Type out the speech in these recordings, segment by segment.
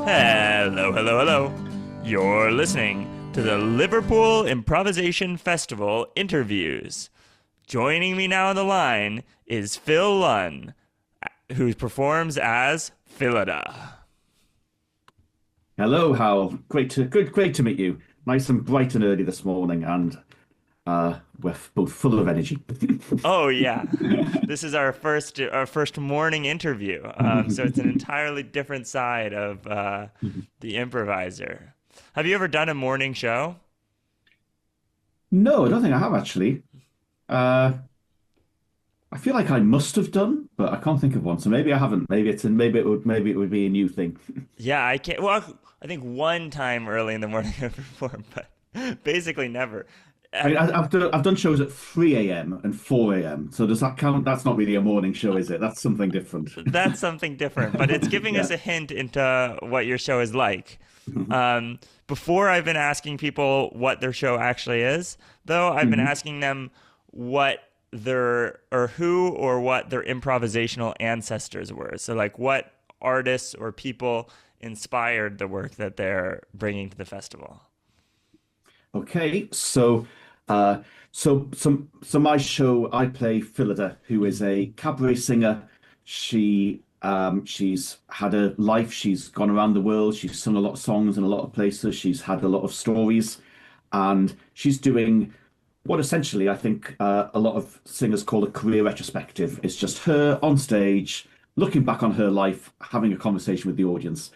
Hello, hello, hello. You're listening to the Liverpool Improvisation Festival interviews. Joining me now on the line is Phil Lunn, who performs as Phyllida. Hello, Hal. Great to meet you. Nice and bright and early this morning, and we're both full of energy. Oh yeah, this is our first morning interview. So it's an entirely different side of the improviser. Have you ever done a morning show? No, I don't think I have actually. Uh, I feel like I must have done, but I can't think of one. So maybe I haven't. Maybe it would be a new thing. Yeah, I can't. Well, I think one time early in the morning I performed, but basically never. I mean, I've done shows at 3 a.m. and 4 a.m. So does that count? That's not really a morning show, is it? That's something different. That's something different, but it's giving us Yeah. a hint into what your show is like. Before I've been asking people what their show actually is, though, I've been Mhm. asking them what their or who or what their improvisational ancestors were. So, like, what artists or people inspired the work that they're bringing to the festival. Okay, uh, so my show, I play Phillida, who is a cabaret singer. She's had a life. She's gone around the world. She's sung a lot of songs in a lot of places. She's had a lot of stories, and she's doing what essentially I think a lot of singers call a career retrospective. It's just her on stage, looking back on her life, having a conversation with the audience.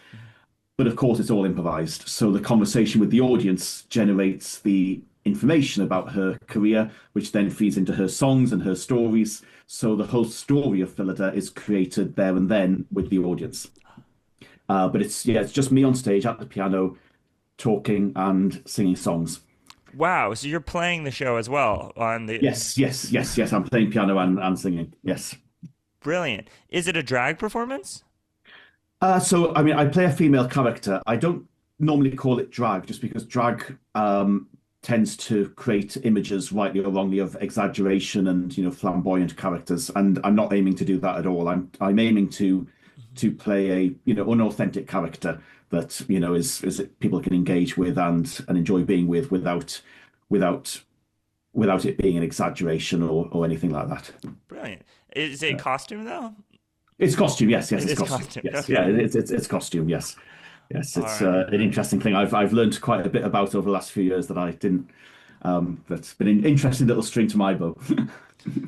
But of course, it's all improvised. So the conversation with the audience generates the information about her career, which then feeds into her songs and her stories. So the whole story of Phillida is created there and then with the audience. But it's just me on stage at the piano, talking and singing songs. Wow, so you're playing the show as well on the Yes. I'm playing piano and singing. Yes. brilliant. Is it a drag performance? So I mean, I play a female character. I don't normally call it drag, just because drag tends to create images, rightly or wrongly, of exaggeration and flamboyant characters. And I'm not aiming to do that at all. I'm aiming to play a unauthentic character that is people can engage with and enjoy being with without without it being an exaggeration or anything like that. Brilliant. Is it costume though? It's costume, yes, It it's is costume, costume. yes, yeah, Okay. it's costume, yes, yes. All It's right. an interesting thing. I've learned quite a bit about over the last few years that I didn't. That's been an interesting little string to my bow.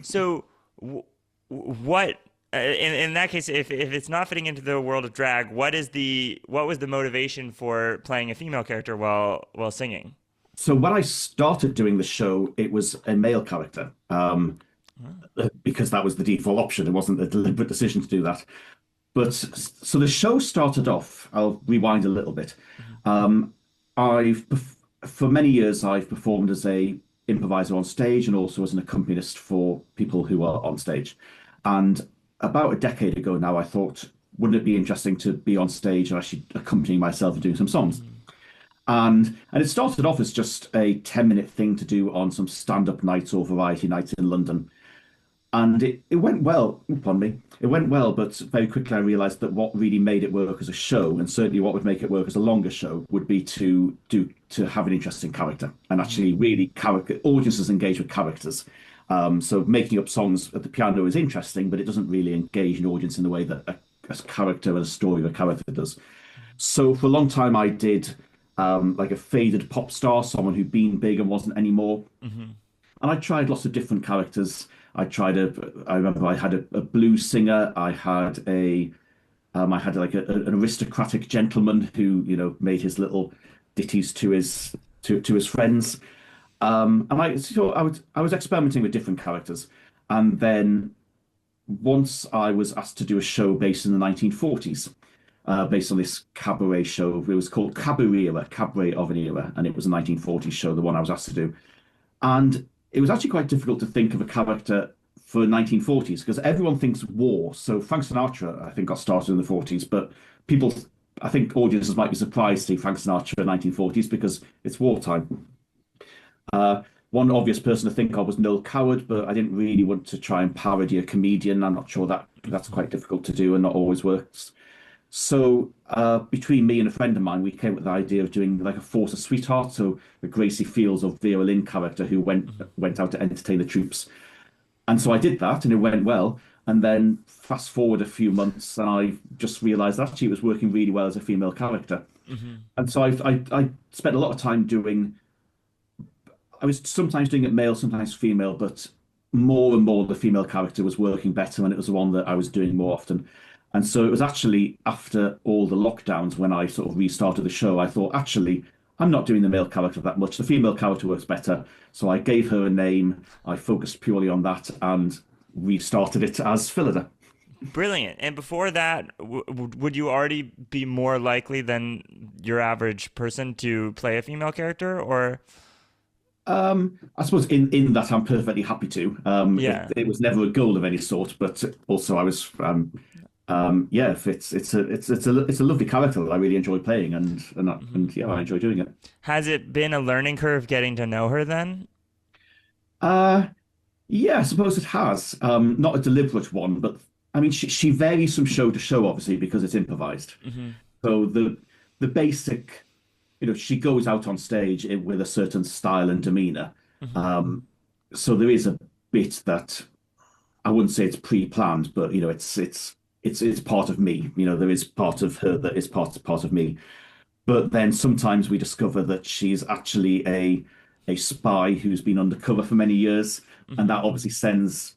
So, what in that case, if it's not fitting into the world of drag, what was the motivation for playing a female character while singing? So when I started doing the show, it was a male character, because that was the default option. It wasn't a deliberate decision to do that. But so the show started off. I'll rewind a little bit. Um, I've for many years I've performed as a improviser on stage and also as an accompanist for people who are on stage. And about a decade ago now, I thought, wouldn't it be interesting to be on stage and actually accompanying myself and doing some songs? And it started off as just a 10-minute thing to do on some stand-up nights or variety nights in London. And it went well, pardon me, it went well, but very quickly I realized that what really made it work as a show, and certainly what would make it work as a longer show, would be to have an interesting character and actually really character audiences engage with characters. So making up songs at the piano is interesting, but it doesn't really engage an audience in the way that a character and a story of a character does. So for a long time I did like a faded pop star, someone who'd been big and wasn't anymore. Hmm. And I tried lots of different characters. I remember I had a blues singer. I had like an aristocratic gentleman who, made his little ditties to his friends. And I was experimenting with different characters. And then once I was asked to do a show based in the 1940s, based on this cabaret show. It was called Cabaret of an Era, and it was a 1940s show, the one I was asked to do. And it was actually quite difficult to think of a character for 1940s because everyone thinks war. So Frank Sinatra, I think, got started in the 40s, but people, I think audiences might be surprised to see Frank Sinatra in the 1940s because it's wartime. One obvious person to think of was Noel Coward, but I didn't really want to try and parody a comedian. I'm not sure that that's quite difficult to do and not always works. So between me and a friend of mine, we came up with the idea of doing like a Force of Sweetheart, so the Gracie Fields of Vera Lynn character who went out to entertain the troops. And so I did that, and it went well. And then fast forward a few months, and I just realised actually it was working really well as a female character. Hmm. And so I spent a lot of time doing. I was sometimes doing it male, sometimes female, but more and more the female character was working better, and it was the one that I was doing more often. And so it was actually after all the lockdowns when I sort of restarted the show, I thought, actually, I'm not doing the male character that much. The female character works better. So I gave her a name. I focused purely on that and restarted it as Phyllida. Brilliant. And before that, would you already be more likely than your average person to play a female character, or? I suppose in that I'm perfectly happy to. Yeah. It was never a goal of any sort, but also I was yeah, if it's a lovely character that I really enjoy playing, Hmm. and yeah, I enjoy doing it. Has it been a learning curve getting to know her then? Uh, yeah, I suppose it has. Not a deliberate one, but I mean, she varies from show to show, obviously, because it's improvised. Hmm. So the basic, she goes out on stage with a certain style and demeanor. Hmm. Um, so there is a bit that I wouldn't say it's pre-planned, but it's part of me. There is part of her that is part of me. But then sometimes we discover that she's actually a spy who's been undercover for many years, and Hmm. that obviously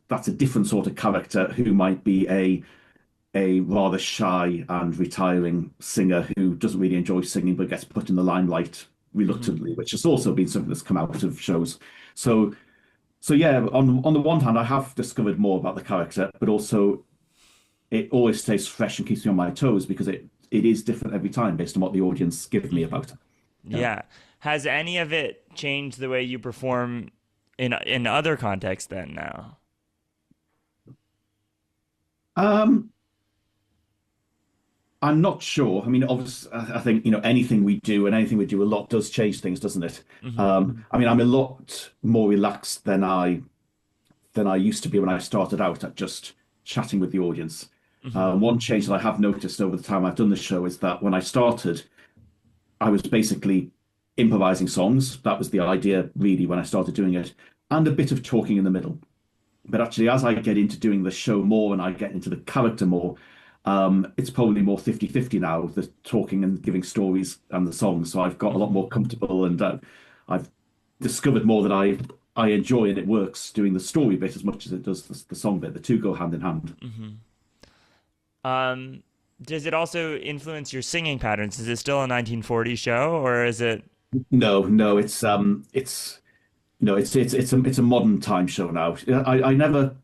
that's a different sort of character who might be a rather shy and retiring singer who doesn't really enjoy singing but gets put in the limelight Hmm. reluctantly, which has also been something that's come out of shows. So so yeah, on the one hand, I have discovered more about the character, but also it always stays fresh and keeps me on my toes because it is different every time based on what the audience give me Hmm. about it. Yeah. Yeah. Has any of it changed the way you perform in other contexts then now? Um, I'm not sure. I mean, obviously, I think anything we do and anything we do a lot does change things, doesn't it? Hmm. I mean, I'm a lot more relaxed than I used to be when I started out at just chatting with the audience. Hmm. One change that I have noticed over the time I've done the show is that when I started, I was basically improvising songs. That was the idea, really, when I started doing it, and a bit of talking in the middle. But actually, as I get into doing the show more and I get into the character more, it's probably more 50-50 now, the talking and giving stories and the songs. So I've got a lot Hmm. more comfortable and I've discovered more that I enjoy and it works doing the story bit as much as it does the song bit. The two go hand in hand. Hmm. Um, does it also influence your singing patterns? Is it still a 1940 show, or is it? No, no, it's no, it's a modern time show now. I never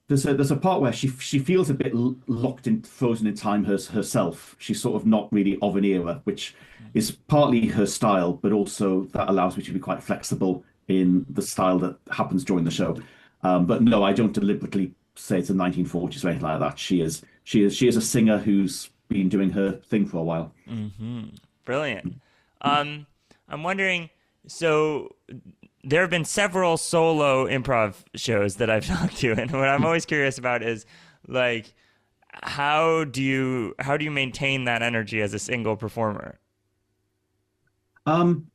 there's a part where she feels a bit locked in, frozen in time herself. She's sort of not really of an era, which is partly her style, but also that allows me to be quite flexible in the style that happens during the show. But no, I don't deliberately say it's the 1940s or anything like that. She is a singer who's been doing her thing for a while. Hmm. Brilliant. Um, I'm wondering, so there have been several solo improv shows that I've talked to, and what I'm always curious about is like how do you maintain that energy as a single performer? Um,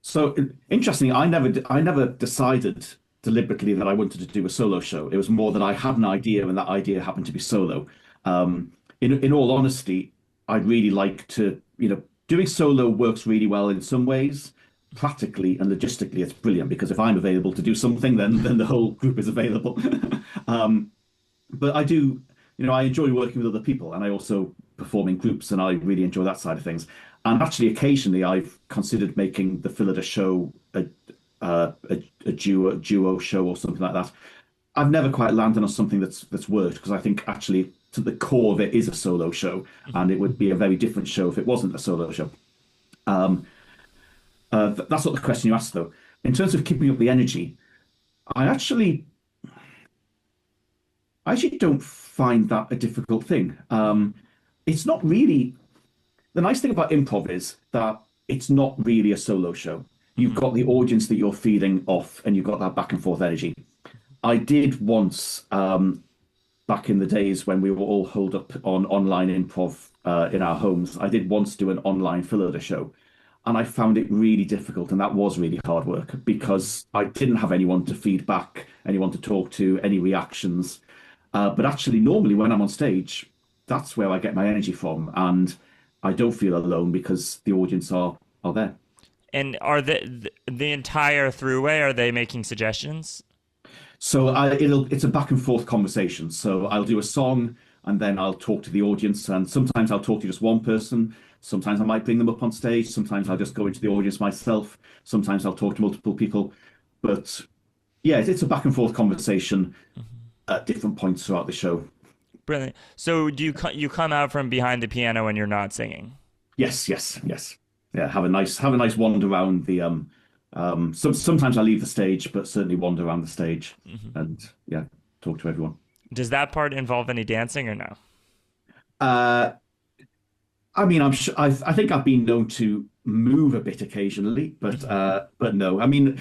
So interesting. I never decided deliberately that I wanted to do a solo show. It was more that I had an idea, and that idea happened to be solo. In all honesty, I'd really like to, doing solo works really well in some ways. Practically and logistically, it's brilliant because if I'm available to do something, then the whole group is available. Um, but I enjoy working with other people and I also perform in groups and I really enjoy that side of things. And actually, occasionally, I've considered making the Phillida show a duo show or something like that. I've never quite landed on something that's worked because I think actually to the core of it is a solo show, and it would be a very different show if it wasn't a solo show. Um, that's not the question you asked, though. In terms of keeping up the energy, I actually I actually don't find that a difficult thing. It's not really the nice thing about improv is that it's not really a solo show. You've Hmm. got the audience that you're feeding off, and you've got that back and forth energy. I did once. back in the days when we were all holed up on online improv in our homes. I did once do an online Phillida show, and I found it really difficult, and that was really hard work because I didn't have anyone to feed back, anyone to talk to, any reactions. But actually, normally when I'm on stage, that's where I get my energy from, and I don't feel alone because the audience are there. And are the entire throughway, are they making suggestions? So it's a back and forth conversation. So I'll do a song and then I'll talk to the audience. And sometimes I'll talk to just one person. Sometimes I might bring them up on stage. Sometimes I'll just go into the audience myself. Sometimes I'll talk to multiple people. But yeah, it's a back and forth conversation at different points throughout the show. Brilliant. So do you come out from behind the piano when you're not singing? Yes, yes, yes. Yeah, have a nice wander around the sometimes I leave the stage, but certainly wander around the stage and yeah, talk to everyone. Does that part involve any dancing or no? Uh, I mean, I'm sure, I think I've been known to move a bit occasionally, but no. I mean,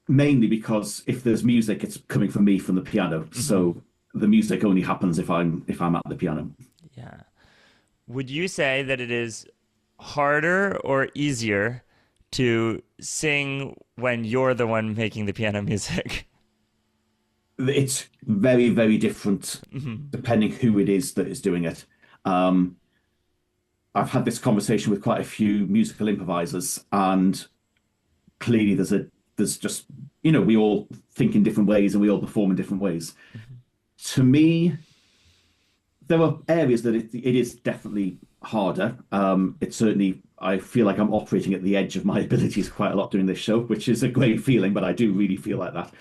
mainly because if there's music, it's coming from me from the piano. So the music only happens if I'm at the piano. Yeah. Would you say that it is harder or easier to sing when you're the one making the piano music? It's very, very different depending who it is that is doing it. I've had this conversation with quite a few musical improvisers, and clearly there's just, we all think in different ways and we all perform in different ways. To me, there are areas that it is definitely harder. It's certainly, I feel like I'm operating at the edge of my abilities quite a lot doing this show, which is a great feeling, but I do really feel like that.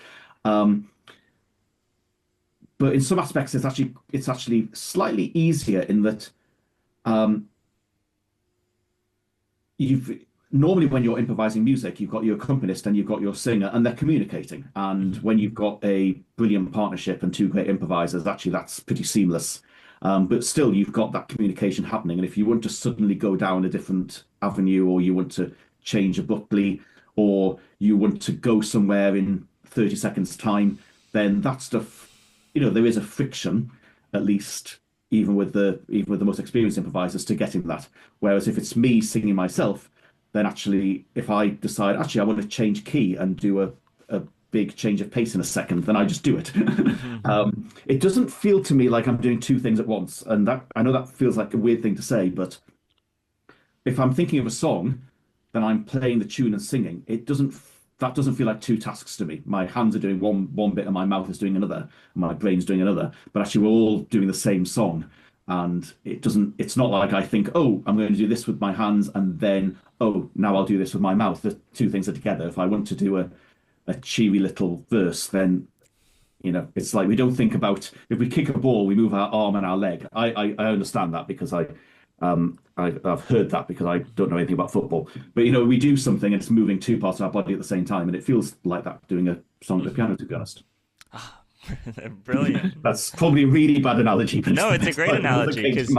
But in some aspects, it's actually slightly easier in that you've normally when you're improvising music, you've got your accompanist and you've got your singer, and they're communicating. And when you've got a brilliant partnership and two great improvisers, actually that's pretty seamless. But still, you've got that communication happening. And if you want to suddenly go down a different avenue, or you want to change abruptly, or you want to go somewhere in 30 seconds time, then that stuff, there is a friction, at least even with the most experienced improvisers, to getting that. Whereas if it's me singing myself, then actually, if I decide, actually, I want to change key and do a big change of pace in a second, then I just do it. It doesn't feel to me like I'm doing two things at once. And that, I know that feels like a weird thing to say, but if I'm thinking of a song, then I'm playing the tune and singing. That doesn't feel like two tasks to me. My hands are doing one bit and my mouth is doing another, and my brain's doing another. But actually, we're all doing the same song. And it's not like I think, oh, I'm going to do this with my hands and then, oh, now I'll do this with my mouth. The two things are together. If I want to do a cheery little verse, then, it's like we don't think about, if we kick a ball, we move our arm and our leg. I understand that because I've heard that because I don't know anything about football. But, we do something and it's moving two parts of our body at the same time. And it feels like that doing a song at the piano, to be honest. Brilliant. That's probably a really bad analogy. But no, it's a great analogy because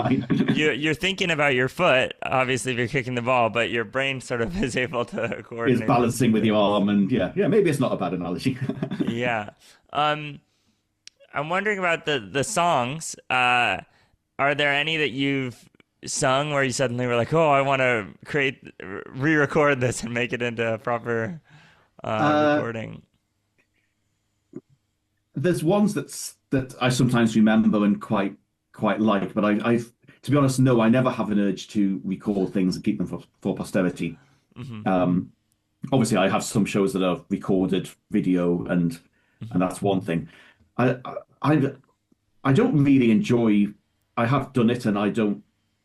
you're thinking about your foot, obviously, if you're kicking the ball, but your brain sort of is able to coordinate. Is balancing with your arm, and yeah, maybe it's not a bad analogy. Yeah. I'm wondering about the songs. Are there any that you've sung where you suddenly were like, oh, I want to re-record this and make it into a proper recording? There's ones that I sometimes remember and quite like, but I to be honest, no, I never have an urge to record things and keep them for posterity. Obviously, I have some shows that are recorded video, and that's one thing. I don't really enjoy. I have done it, and I don't.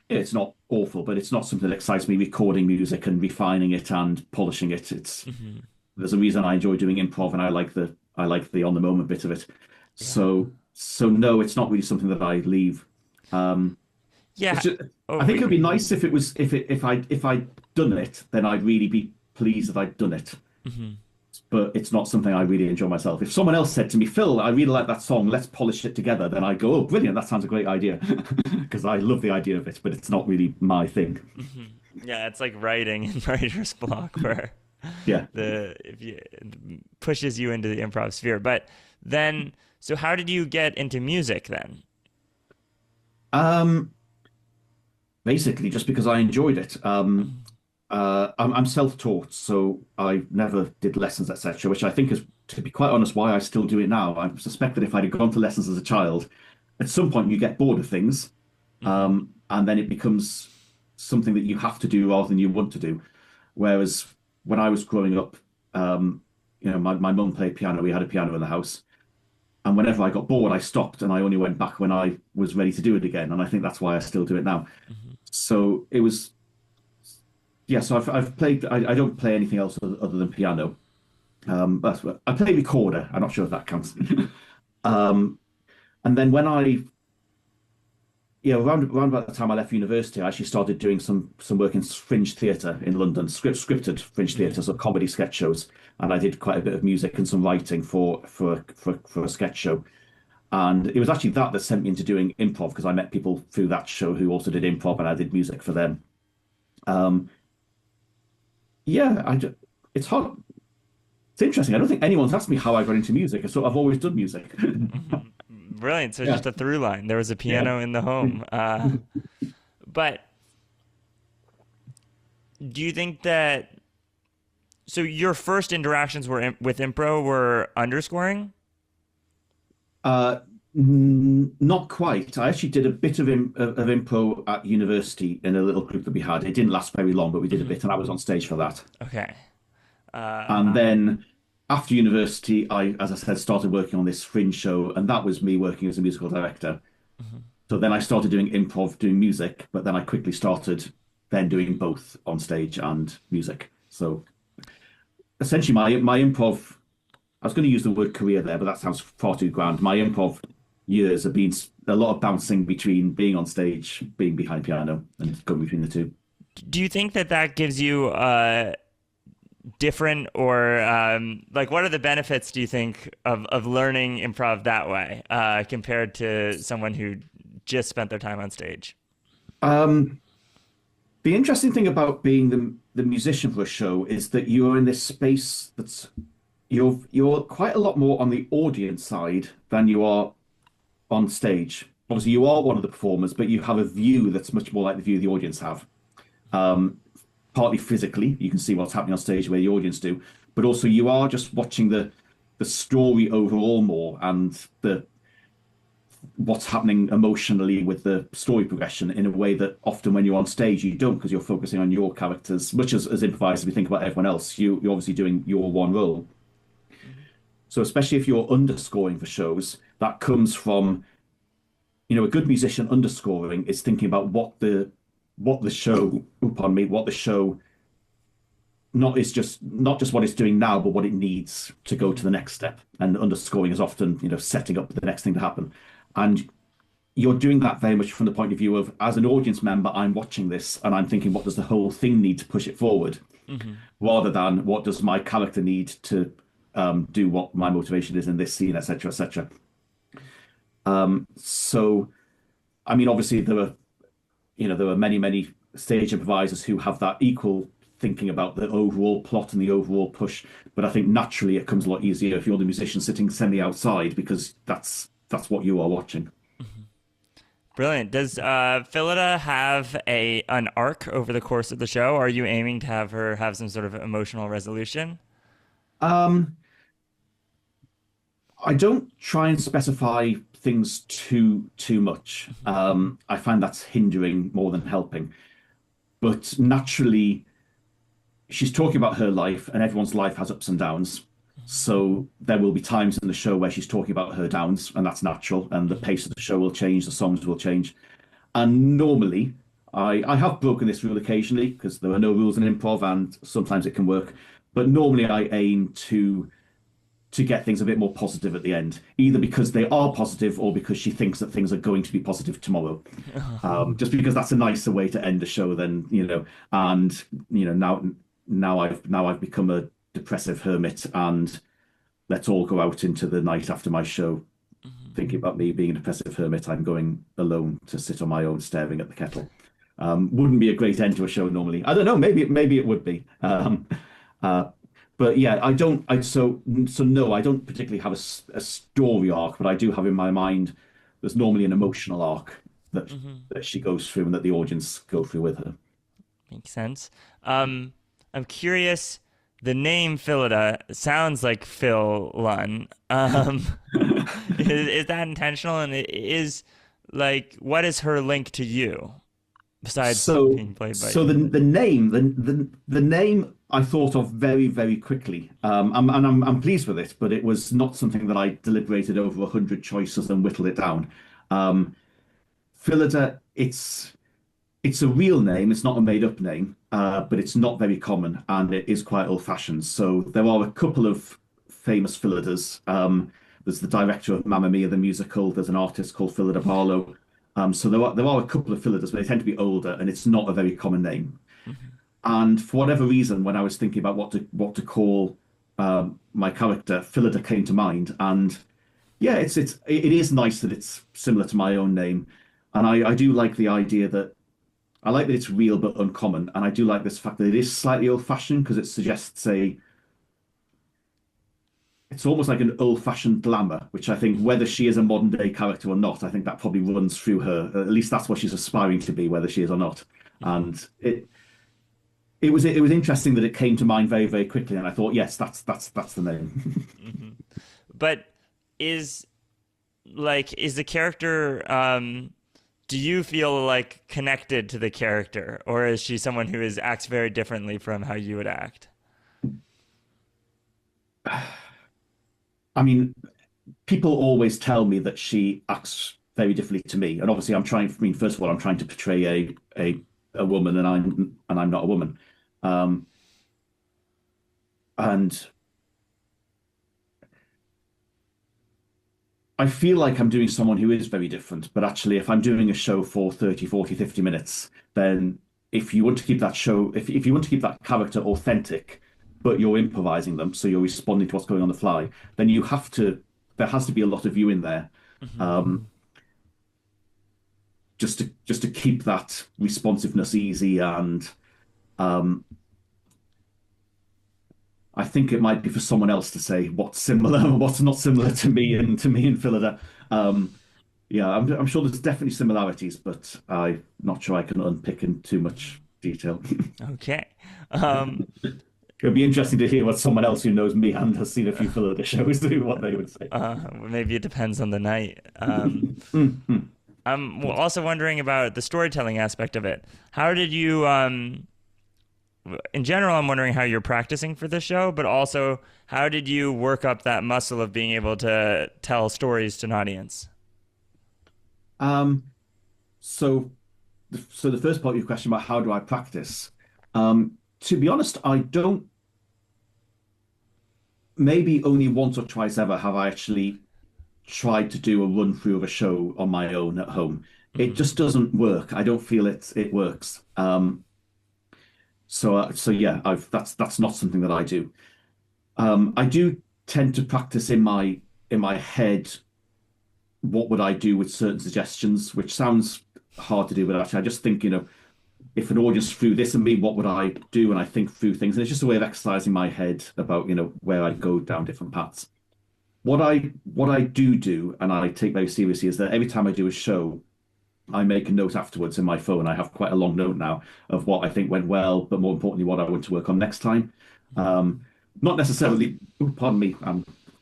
It's not awful, but it's not something that excites me. Recording music and refining it and polishing it. There's a reason I enjoy doing improv, and I like the on the moment bit of it. Yeah. So no, it's not really something that I leave. Yeah. I think it'd be nice if it was if I'd done it, then I'd really be pleased that I'd done it. But it's not something I really enjoy myself. If someone else said to me, Phil, I really like that song, let's polish it together, then I go, oh, brilliant, that sounds a great idea. Because I love the idea of it, but it's not really my thing. Yeah, it's like writing in writer's block where it pushes you into the improv sphere. But then, So how did you get into music then? Um, Basically, just because I enjoyed it. I'm self-taught, so I never did lessons, etc., which I think is, to be quite honest, why I still do it now. I suspect that if I'd have gone to lessons as a child, at some point you get bored of things, Hmm. and then it becomes something that you have to do rather than you want to do. Whereas when I was growing up, my mum played piano. We had a piano in the house, and whenever I got bored, I stopped, and I only went back when I was ready to do it again. And I think that's why I still do it now. Hmm. So it was, yeah. So I've played. I don't play anything else other than piano. I play recorder. I'm not sure if that counts. um, and then when around about the time I left university, I actually started doing some work in fringe theatre in London, scripted fringe theatre, so comedy sketch shows, and I did quite a bit of music and some writing for a sketch show. And it was actually that sent me into doing improv because I met people through that show who also did improv, and I did music for them. Um, yeah, it's hard. It's interesting. I don't think anyone's asked me how I got into music. I've always done music. Hmm. Brilliant. So it's Yeah, just a through line. There was a yeah. piano in the home. But do you think that so your first interactions with impro were underscoring? Uh, Not quite. I actually did a bit of improv at university in a little group that we had. It didn't last very long, but we did a Hmm. bit, and I was on stage for that. Okay. Uh, And then after university, as I said, started working on this fringe show, and that was me working as a musical director. mhm. So then I started doing improv, doing music, but then I quickly started then doing both on stage and music. So essentially, my improv, I was going to use the word career there, but that sounds far too grand. My improv years have been a lot of bouncing between being on stage, being behind piano, and going between the two. Do you think that that gives you different or like what are the benefits do you think of learning improv that way compared to someone who just spent their time on stage? Um, the interesting thing about being the musician for a show is that you're in this space that's you're quite a lot more on the audience side than you are on stage. Obviously, you are one of the performers, but you have a view that's much more like the view the audience have. Um, Partly physically, you can see what's happening on stage where the audience do, but also you are just watching the story overall more and the what's happening emotionally with the story progression in a way that often when you're on stage you don't because you're focusing on your characters, much as improvisers we think about everyone else. You're obviously doing your one role. Mhm. So especially if you're underscoring for shows, that comes from a good musician underscoring is thinking about what the show, oh, pardon me, what the show not just what it's doing now, but what it needs to go to Mhm. the next step. And underscoring is often, setting up the next thing to happen. And you're doing that very much from the point of view of, as an audience member, I'm watching this and I'm thinking, what does the whole thing need to push it forward, Mhm. rather than what does my character need to do what my motivation is in this scene, etc., etc. So, I mean, obviously there are many stage improvisers who have that equal thinking about the overall plot and the overall push. But I think naturally it comes a lot easier if you're the musician sitting semi outside because that's what you are watching. Mhm. Brilliant. Does Phillida have a an arc over the course of the show? Are you aiming to have her have some sort of emotional resolution? Um, I don't try and specify things too much. Mhm. I find that's hindering more than helping. But naturally, she's talking about her life, and everyone's life has ups and downs. So there will be times in the show where she's talking about her downs, and that's natural. And the Mhm. pace of the show will change, the songs will change. And normally, I have broken this rule occasionally because there are no rules in improv, and sometimes it can work. But normally, I aim to get things a bit more positive at the end, either because they are positive or because she thinks that things are going to be positive tomorrow. Just because that's a nicer way to end the show than and now I've become a depressive hermit, and let's all go out into the night after my show Mhm. thinking about me being a depressive hermit. I'm going alone to sit on my own staring at the kettle. Wouldn't be a great end to a show normally. I don't know, maybe it would be. But yeah, I don't. So no, I don't particularly have a story arc, but I do have in my mind. There's normally an emotional arc that Hmm. that she goes through and that the audience go through with her. Makes sense. Um, I'm curious. The name Phillida sounds like Phil Lunn. Is that intentional? And it is like, what is her link to you besides So being played by so you? the name I thought of very quickly, and I'm pleased with it, but it was not something that I deliberated over 100 choices and whittled it down. Um, Phillida, it's a real name. It's not a made up name, but it's not very common and it is quite old fashioned. So there are a couple of famous Phillidas. There's the director of Mamma Mia the musical. There's an artist called Phillida Barlow. So there are a couple of Phillidas, but they tend to be older, and it's not a very common name. Mhm. And for whatever reason, when I was thinking about what to call my character, Phillida came to mind. And yeah, it is nice that it's similar to my own name, and I do like the idea that I like that it's real but uncommon, and I do like this fact that it is slightly old-fashioned because it suggests it's almost like an old-fashioned glamour, which I think whether she is a modern-day character or not, I think that probably runs through her. At least that's what she's aspiring to be, whether she is or not. Mhm. And it was interesting that it came to mind very quickly, and I thought, yes, that's the name. Mhm. But is is the character do you feel like connected to the character, or is she someone who is acts very differently from how you would act? I mean, people always tell me that she acts very differently to me, and obviously, I'm trying. I mean, first of all, I'm trying to portray a woman, and I'm not a woman. Um, and I feel like I'm doing someone who is very different, but actually, if I'm doing a show for 30, 40, 50 minutes, then if you want to keep that show, if you want to keep that character authentic, but you're improvising them, so you're responding to what's going on the fly, then there has to be a lot of you in there, Hmm. um, just to keep that responsiveness easy. And um, I think it might be for someone else to say what's similar, what's not similar to me and Phillida. Um, Yeah, I'm sure there's definitely similarities, but I'm not sure I can unpick in too much detail. Okay. Um, It'd be interesting to hear what someone else who knows me and has seen a few Phillida shows do, what they would say. maybe it depends on the night. Mhm. I'm also wondering about the storytelling aspect of it. How did you, in general, I'm wondering how you're practicing for this show, but also how did you work up that muscle of being able to tell stories to an audience? Um, so, so the first part of your question about how do I practice? To be honest, I don't. Maybe only once or twice ever have I actually tried to do a run through of a show on my own at home. It Hmm. just doesn't work. I don't feel it works. So yeah, that's not something that I do. I do tend to practice in my head what would I do with certain suggestions, which sounds hard to do, but actually I just think, if an audience threw this at me, what would I do? And I think through things, and it's just a way of exercising my head about, where I go down different paths. What I do, and I take very seriously, is that every time I do a show, I make a note afterwards in my phone. I have quite a long note now of what I think went well, but more importantly, what I want to work on next time. Not necessarily, pardon me,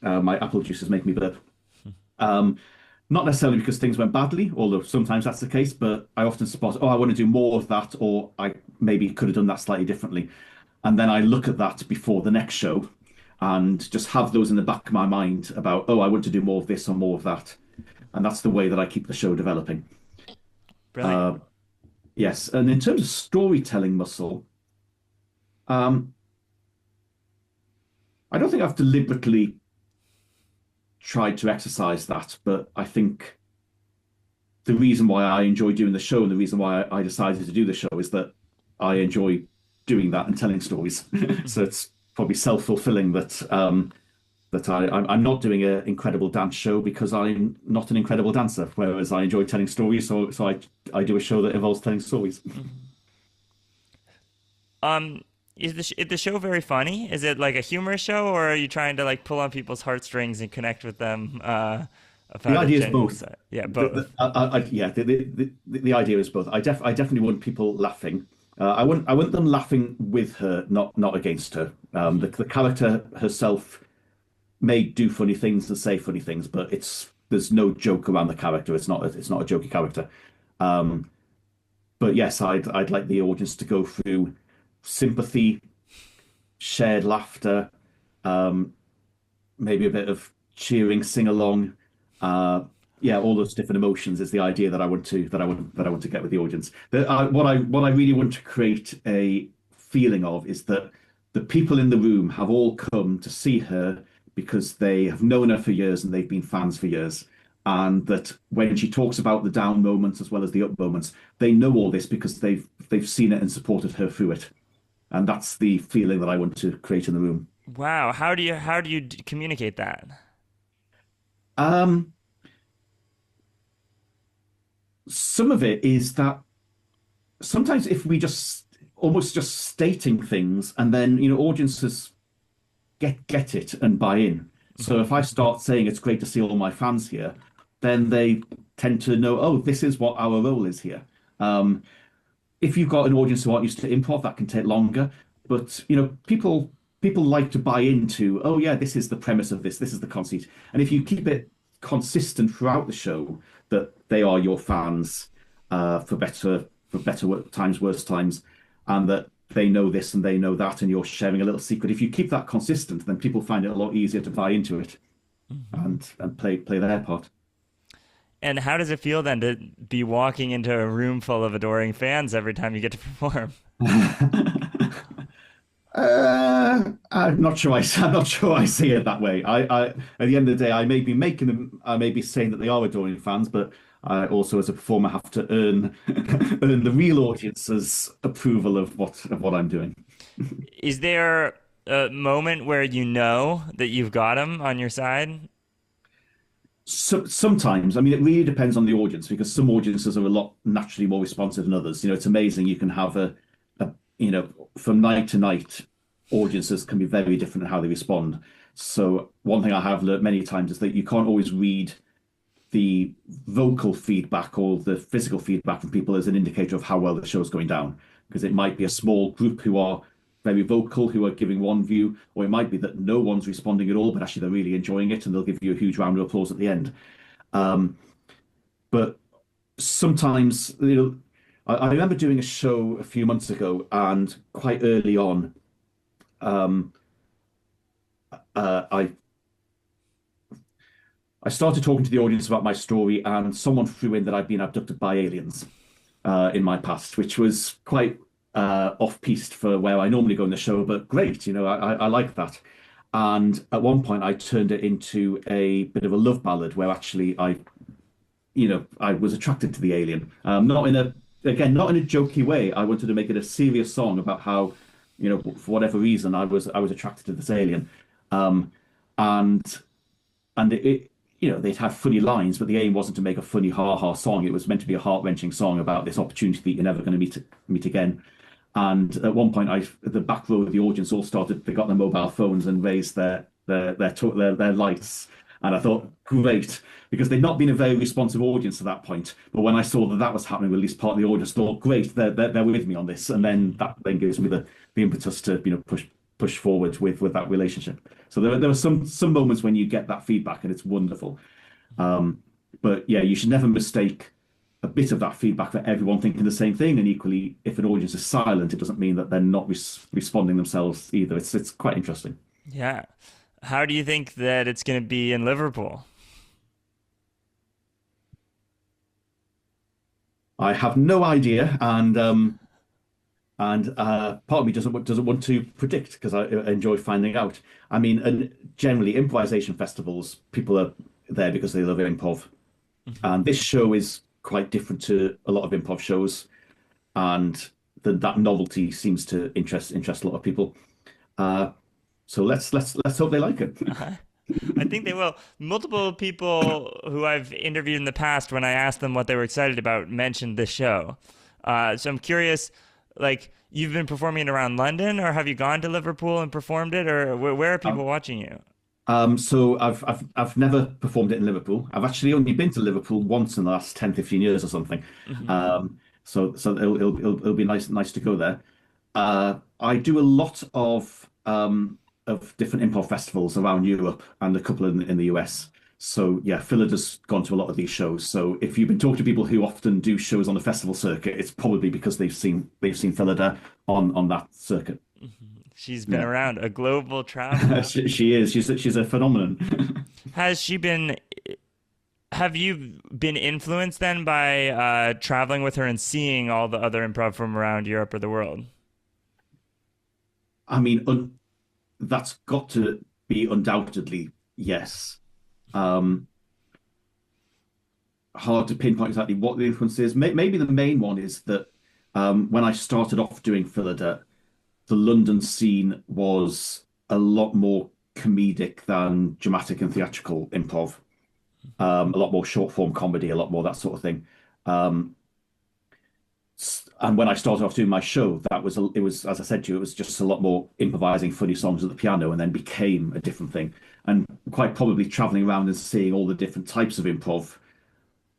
my apple juice is making me burp. Um, Not necessarily because things went badly, although sometimes that's the case, but I often spot, oh, I want to do more of that, or I maybe could have done that slightly differently. And then I look at that before the next show and just have those in the back of my mind about, oh, I want to do more of this or more of that. And that's the way that I keep the show developing. Brilliant. Uh, yes. And in terms of storytelling muscle, um, I don't think I've deliberately tried to exercise that, but I think the reason why I enjoy doing the show and the reason why I decided to do the show is that I enjoy doing that and telling stories. So Mhm. it's probably self-fulfilling that I'm not doing an incredible dance show because I'm not an incredible dancer, whereas I enjoy telling stories. So I do a show that involves telling stories. Mhm. Um, Is the show very funny? Is it like a humor show, or are you trying to like pull on people's heartstrings and connect with them The about a idea is genuine both. side? Yeah, both. Yeah, the idea is both. I definitely want people laughing. I want them laughing with her, not against her. The character herself may do funny things and say funny things, but there's no joke around the character. It's not a jokey character. Um, but yes, I'd like the audience to go through sympathy, shared laughter, um, maybe a bit of cheering, sing along. Uh, yeah, all those different emotions is the idea that I want to get with the audience. What I really want to create a feeling of is that the people in the room have all come to see her because they have known her for years and they've been fans for years. And that when she talks about the down moments as well as the up moments, they know all this because they've seen it and supported her through it. And that's the feeling that I want to create in the room. Wow. How do you communicate that? Um, some of it is that sometimes if we just almost just stating things and then audiences get it and buy in. So Mhm. if I start saying it's great to see all my fans here, then they tend to know, oh, this is what our role is here. Um, if you've got an audience who aren't used to improv, that can take longer. But people like to buy into, oh yeah, this is the premise of this is the conceit. And if you keep it consistent throughout the show that they are your fans, for better times, worse times, and that they know this and they know that, and you're sharing a little secret. If you keep that consistent, then people find it a lot easier to buy into it Mhm. and play their part. And how does it feel then to be walking into a room full of adoring fans every time you get to perform? I'm not sure I see it that way. At the end of the day, I may be making them, I may be saying that they are adoring fans, but I also, as a performer, have to earn earn the real audience's approval of what I'm doing. Is there a moment where you know that you've got them on your side? So, sometimes, I mean, it really depends on the audience because some audiences are a lot naturally more responsive than others. It's amazing. You can have a from night to night, audiences can be very different in how they respond. So, one thing I have learned many times is that you can't always read the vocal feedback or the physical feedback from people as an indicator of how well the show is going down. Because it might be a small group who are very vocal, who are giving one view, or it might be that no one's responding at all, but actually they're really enjoying it and they'll give you a huge round of applause at the end. Um, but sometimes, I remember doing a show a few months ago, and quite early on, um, I started talking to the audience about my story, and someone threw in that I'd been abducted by aliens in my past, which was quite off-piste for where I normally go in the show, but great, I like that. And at one point, I turned it into a bit of a love ballad where actually I was attracted to the alien. Not in a, again, not in a jokey way. I wanted to make it a serious song about how, for whatever reason, I was attracted to this alien. Um, and they'd have funny lines, but the aim wasn't to make a funny ha ha song. It was meant to be a heart-wrenching song about this opportunity that you're never going to meet again. And at one point, the back row of the audience all started. They got their mobile phones and raised their lights. And I thought, great, because they'd not been a very responsive audience at that point. But when I saw that that was happening, at least part of the audience thought, great, they're with me on this. And then that then gives me the impetus to push forward with that relationship. So there were some moments when you get that feedback and it's wonderful. But yeah, you should never mistake a bit of that feedback for everyone thinking the same thing. And equally, if an audience is silent, it doesn't mean that they're not responding themselves either. It's quite interesting. Yeah. How do you think that it's going to be in Liverpool? I have no idea, and part of me doesn't want to predict because I enjoy finding out. I mean, and generally, improvisation festivals, people are there because they love improv, Mhm. and this show is quite different to a lot of improv shows, and that novelty seems to interest a lot of people. Uh, so let's hope they like it. I think they will. Multiple people who I've interviewed in the past, when I asked them what they were excited about, mentioned this show. So I'm curious. like you've been performing around London, or have you gone to Liverpool and performed it, or where are people Um, watching you? so I've never performed it in Liverpool. I've actually only been to Liverpool once in the last 10, 15 years or something. Hmm. So it'll be nice to go there. I do a lot of different improv festivals around Europe and a couple in the US. So yeah, Phillida's gone to a lot of these shows. So if you've been talking to people who often do shows on the festival circuit, it's probably because they've seen Phillida on that circuit. She's been Yeah, around, a global traveler. she is. She's a phenomenon. Has she been? Have you been influenced then by traveling with her and seeing all the other improv from around Europe or the world? I mean, that's got to be undoubtedly yes. Um, Hard to pinpoint exactly what the influence is. Maybe the main one is that when I started off doing Phillida, the London scene was a lot more comedic than dramatic and theatrical improv. A lot more short form comedy, a lot more that sort of thing. Um, and when I started off doing my show, it was, as I said to you, it was just a lot more improvising funny songs at the piano, and then became a different thing. And quite probably traveling around and seeing all the different types of improv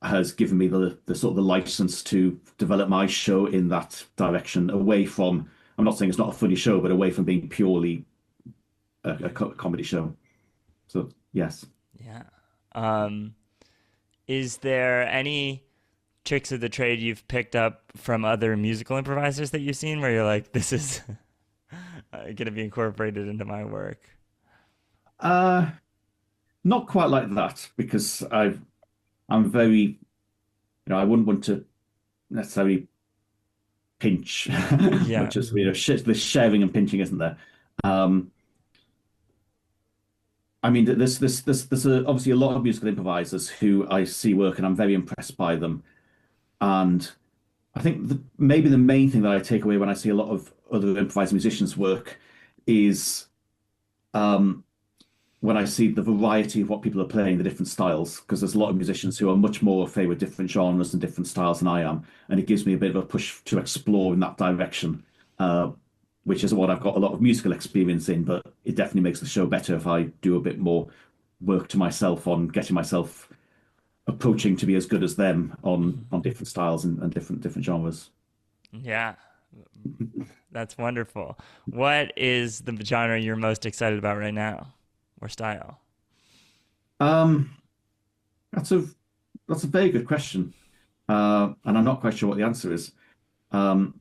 has given me the sort of the license to develop my show in that direction, away from. I'm not saying it's not a funny show, but away from being purely a comedy show. So yes. Yeah. Um, is there any tricks of the trade you've picked up from other musical improvisers that you've seen where you're like, this is going to be incorporated into my work? Uh, Not quite like that because I'm very, I wouldn't want to necessarily pinch Yeah. much as the sharing and pinching isn't there. Um, I mean, there's obviously a lot of musical improvisers who I see work and I'm very impressed by them. And I think maybe the main thing that I take away when I see a lot of other improvised musicians work is um, when I see the variety of what people are playing, the different styles, because there's a lot of musicians who are much more familiar with different genres and different styles than I am, and it gives me a bit of a push to explore in that direction, uh, which is what I've got a lot of musical experience in. But it definitely makes the show better if I do a bit more work to myself on getting myself approaching to be as good as them on Mhm. different styles and different genres. Yeah. That's wonderful. What is the genre you're most excited about right now, or style? Um, that's a that's a very good question, and I'm not quite sure what the answer is. Um,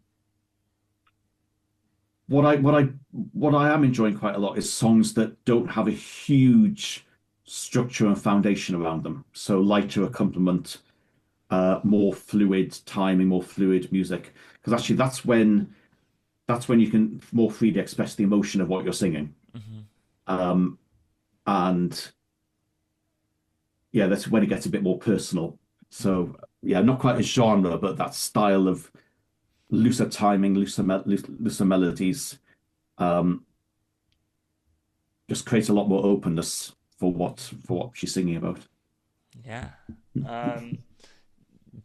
what I am enjoying quite a lot is songs that don't have a huge structure and foundation around them. So lighter accompaniment, more fluid timing, more fluid music. Because actually, that's when you can more freely express the emotion of what you're singing. Hmm. Um, and yeah, that's when it gets a bit more personal. So yeah, not quite a genre, but that style of looser timing, looser melodies, um, just creates a lot more openness for what she's singing about. Yeah. Um,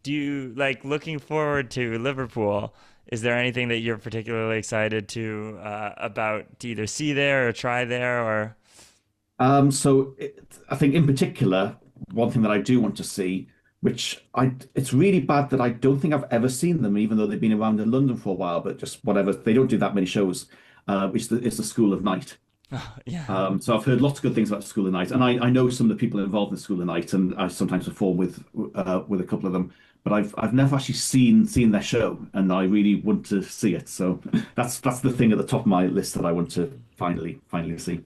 do you like looking forward to Liverpool? Is there anything that you're particularly excited to about to either see there or try there or? I think in particular, one thing that I do want to see, it's really bad that I don't think I've ever seen them, even though they've been around in London for a while, but just whatever, they don't do that many shows, it's the School of Night. Yeah. So I've heard lots of good things about the School of Night, and I know some of the people involved in the School of Night, and I sometimes perform with a couple of them. But I've never actually seen their show, and I really want to see it. So that's the thing at the top of my list that I want to finally see.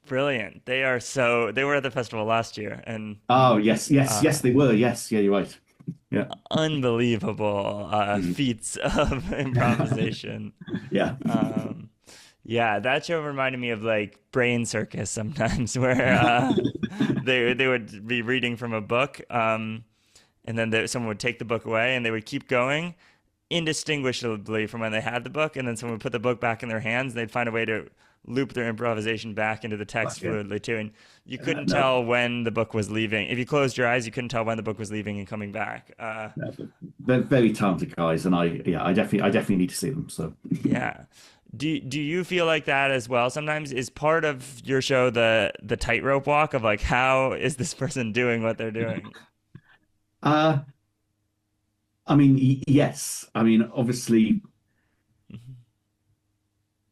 Brilliant. They were at the festival last year and Oh yes, yes, uh, yes, they were. Yes, yeah, you're right. Yeah. unbelievable Mhm. feats of improvisation. Yeah. Um, yeah, that show reminded me of like Brain Circus sometimes, where they would be reading from a book, and then someone would take the book away, and they would keep going, indistinguishably from when they had the book, and then someone would put the book back in their hands, and they'd find a way to loop their improvisation back into the text Yeah. fluidly too. And you couldn't No, tell when the book was leaving. If you closed your eyes, you couldn't tell when the book was leaving and coming back. no, they're very talented guys, and I definitely need to see them. So Yeah. Do you feel like that as well? Sometimes is part of your show the tightrope walk of like how is this person doing what they're doing? uh I mean, yes. I mean, obviously,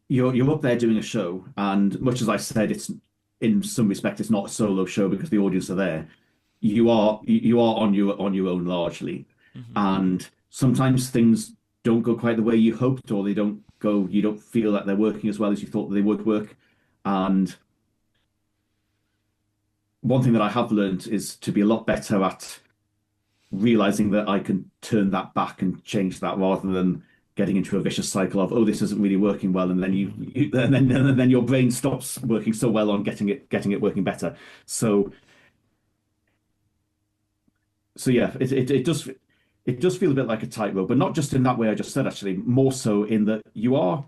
you're up there doing a show, and much as I said, it's in some respect it's not a solo show because the audience are there. You are on your own largely, Hmm. and sometimes things don't go quite the way you hoped, or they don't go. You don't feel that they're working as well as you thought they would work. And one thing that I have learned is to be a lot better at realizing that I can turn that back and change that rather than getting into a vicious cycle of, oh, this isn't really working well, and then and then your brain stops working so well on getting it working better. So yeah, it does feel a bit like a tightrope, but not just in that way I just said, actually, more so in that you're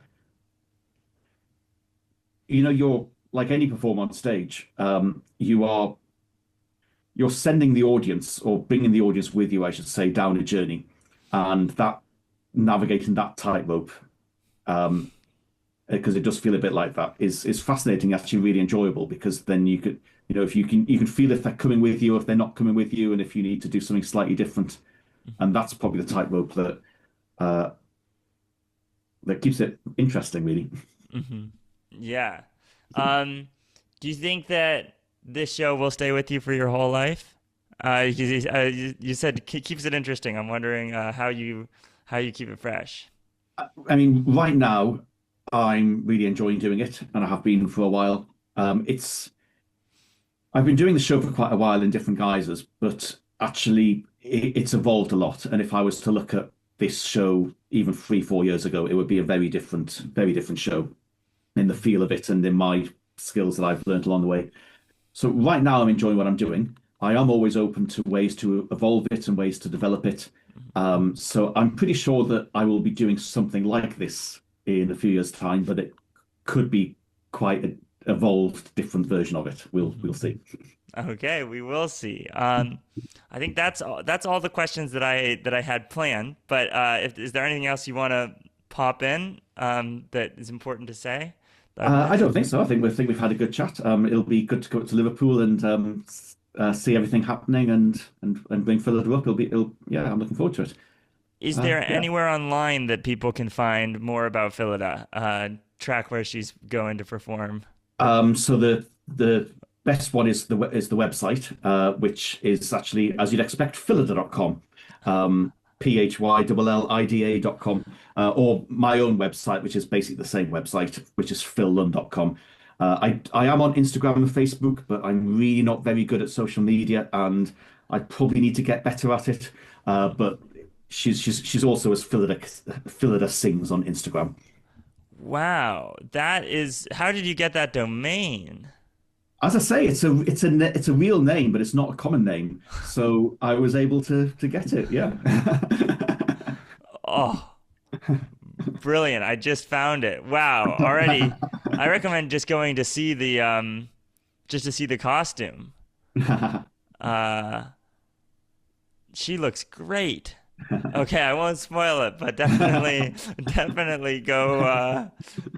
like any performer on stage. You're sending the audience or bringing the audience with you, I should say, down a journey, and that navigating that tightrope, um, because it does feel a bit like that, is fascinating, actually really enjoyable, because then you could, if you can feel if they're coming with you, if they're not coming with you, and if you need to do something slightly different, and that's probably the tightrope uh, that keeps it interesting, really. Hmm. Yeah. Um, do you think that this show will stay with you for your whole life? You said keeps it interesting. I'm wondering how you keep it fresh. I mean, right now, I'm really enjoying doing it, and I have been for a while. I've been doing the show for quite a while in different guises, but actually, it's evolved a lot. And if I was to look at this show even 3, 4 years ago, it would be a very different show in the feel of it and in my skills that I've learned along the way. So right now, I'm enjoying what I'm doing. I am always open to ways to evolve it and ways to develop it. So I'm pretty sure that I will be doing something like this in a few years' time, but it could be quite an evolved, different version of it. We'll see. Okay, we will see. I think that's all the questions that I had planned. But if is there anything else you want to pop in that is important to say that I've I don't missed? think so. I think we've had a good chat. It'll be good to go to Liverpool and see everything happening and bring Phillida up. Yeah, I'm looking forward to it. Is there Yeah. anywhere online that people can find more about Phillida? Track where she's going to perform. So the best one is the website, which is actually, as you'd expect, phillida.com. Phylida.com, or my own website, which is basically the same website, which is phillunn.com. I am on Instagram and Facebook, but I'm really not very good at social media, and I probably need to get better at it. But she's also as Phylida Sings on Instagram. Wow, that is. How did you get that domain? As I say, it's a real name, but it's not a common name. So I was able to get it. Yeah. Oh, brilliant! I just found it. Wow, already. I recommend just going to see the just to see the costume. Uh, she looks great. Okay, I won't spoil it, but definitely, definitely go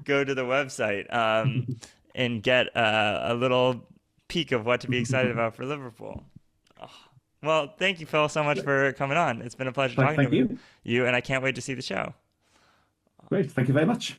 to the website and get a little peek of what to be excited about for Liverpool. Oh, well, thank you, Phil, so much for coming on. It's been a pleasure talking Thank to you. you, and I can't wait to see the show. Great. Thank you very much.